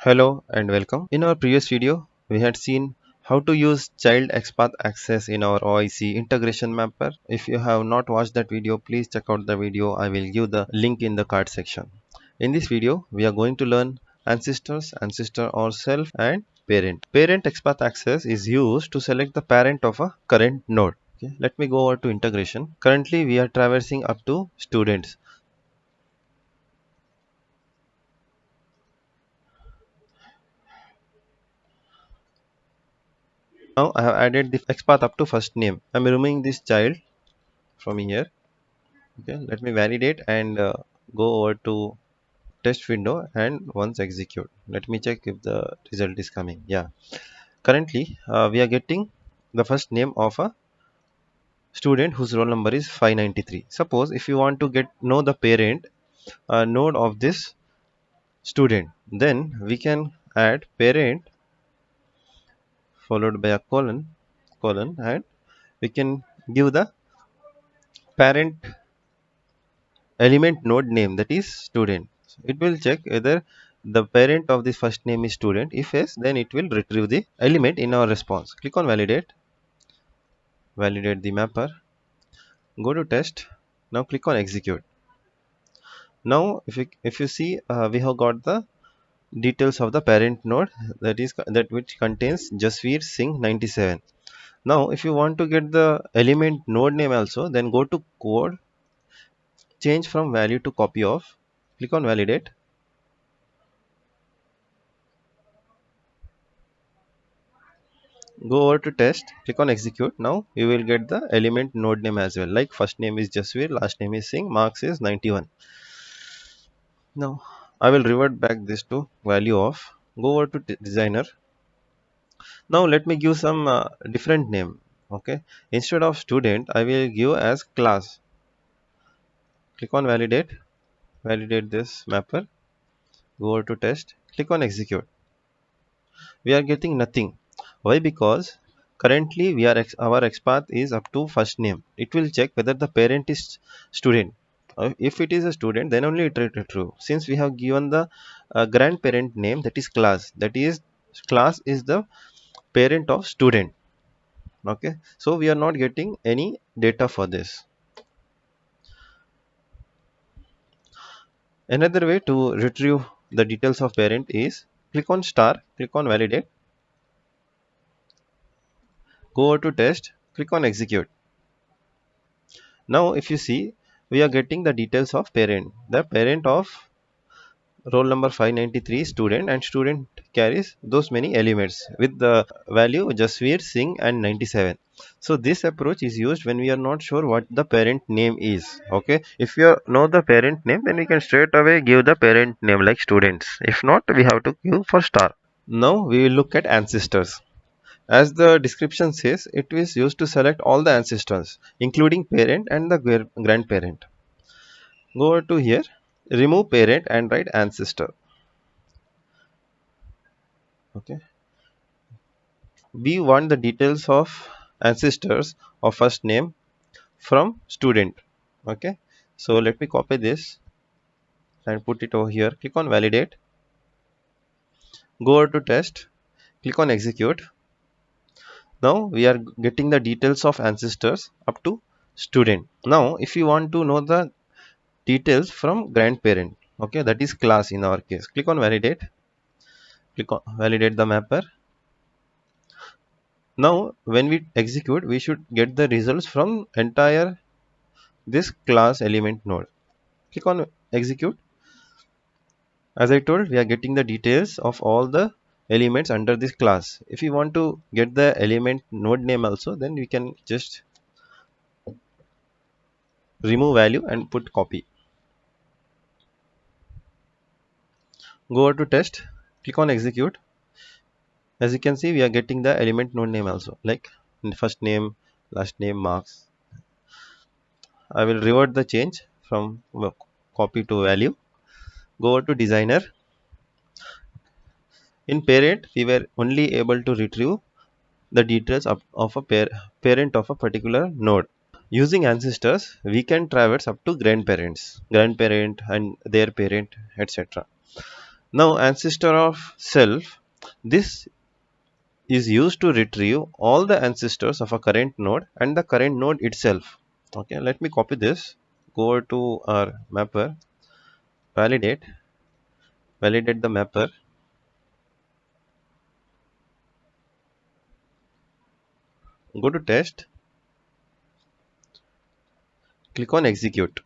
Hello and welcome. In our previous video, we had seen how to use child XPath access in our OIC integration mapper. If you have not watched that video, please check out the video. I will give the link in the card section. In this video, we are going to learn ancestors, ancestor or self and parent. Parent XPath access is used to select the parent of a current node. Okay, let me go over to integration. Currently, we are traversing up to students. Now I have added the XPath up to first name. I am removing this child from here. Okay, let me validate and go over to test window and once execute. Let me check if the result is coming. Yeah, currently we are getting the first name of a student whose roll number is 593. Suppose if you want to get know the parent node of this student, then we can add parent followed by a colon, and we can give the parent element node name, that is student. It will check whether the parent of this first name is student. If yes, then it will retrieve the element in our response. Click on validate the mapper, go to test. Now click on execute. Now if you see, we have got the details of the parent node, that which contains Jasveer Singh 97. Now if you want to get the element node name also, then go to code, change from value to copy of, click on validate. Go over to test, click on execute. Now you will get the element node name as well, like first name is Jasveer, last name is Singh, marks is 91. Now I will revert back this to value of, go over to designer. Now let me give some different name. Okay, instead of student I will give as class. Click on validate this mapper, go over to test, click on execute. We are getting nothing. Why? Because currently our XPath is up to first name. It will check whether the parent is student. If it is a student, then only it will true. Since we have given the grandparent name, that is class, class is the parent of student. Okay, so we are not getting any data for this. Another way to retrieve the details of parent is click on star, click on validate, go over to test, click on execute. Now if you see, we are getting the details of parent. The parent of roll number 593 student, and student carries those many elements with the value Jasveer Singh and 97. So this approach is used when we are not sure what the parent name is. Okay, if you know the parent name, then we can straight away give the parent name like students. If not, we have to give for star. Now we will look at ancestors. As the description says, it is used to select all the ancestors, including parent and the grandparent. Go over to here, remove parent and write ancestor. Okay. We want the details of ancestors of first name from student. Okay. So let me copy this and put it over here. Click on validate. Go over to test. Click on execute. Now we are getting the details of ancestors up to student. Now if you want to know the details from grandparent, okay, that is class in our case, click on validate, click on validate the mapper. Now when we execute, we should get the results from entire this class element node. Click on execute. As I told, we are getting the details of all the elements under this class. If you want to get the element node name also, then we can just remove value and put copy. Go over to test, click on execute. As you can see, we are getting the element node name also, like first name, last name, marks. I will revert the change from copy to value. Go over to designer. In parent, we were only able to retrieve the details of a parent of a particular node. Using ancestors, we can traverse up to grandparent and their parent, etc. Now ancestor of self, this is used to retrieve all the ancestors of a current node and the current node itself. Okay, let me copy this. Go over to our mapper, validate, validate the mapper, go to test, click on execute.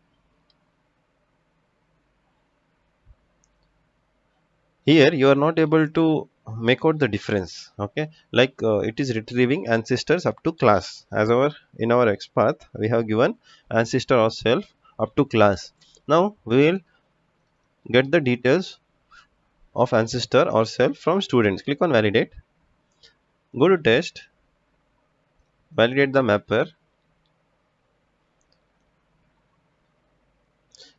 Here you are not able to make out the difference. Okay, like it is retrieving ancestors up to class. As our in our XPath we have given ancestor or self up to class. Now we will get the details of ancestor or self from students. Click on validate, go to test, validate the mapper,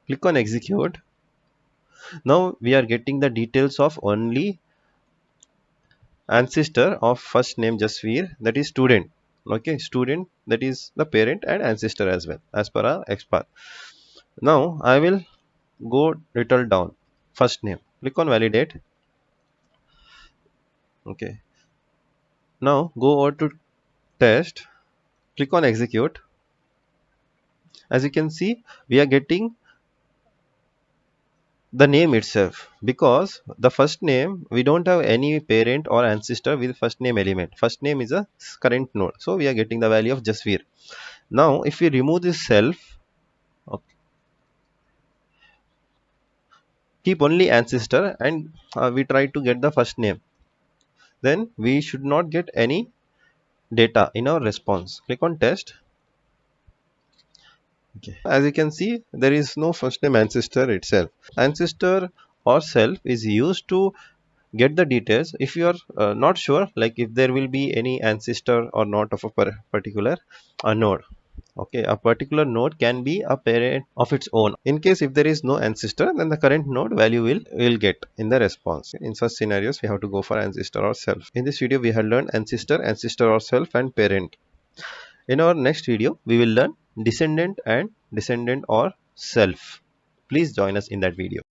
click on execute. Now we are getting the details of only ancestor of first name Jasveer, that is student. Okay, student, that is the parent and ancestor as well as per our XPath. Now I will go little down, first name, click on validate. Okay, now go over to test, click on execute. As you can see, we are getting the name itself, because the first name we don't have any parent or ancestor with first name element. First name is a current node, so we are getting the value of Jasveer. Now if we remove this self, okay, keep only ancestor, and we try to get the first name, then we should not get any data in our response. Click on test. Okay, as you can see, there is no first name ancestor itself. Ancestor or self is used to get the details if you are not sure, like if there will be any ancestor or not of a particular node. Okay, a particular node can be a parent of its own. In case if there is no ancestor, then the current node value will get in the response. In such scenarios we have to go for ancestor or self. In this video we have learned ancestor, ancestor or self, and parent. In our next video we will learn descendant and descendant or self. Please join us in that video.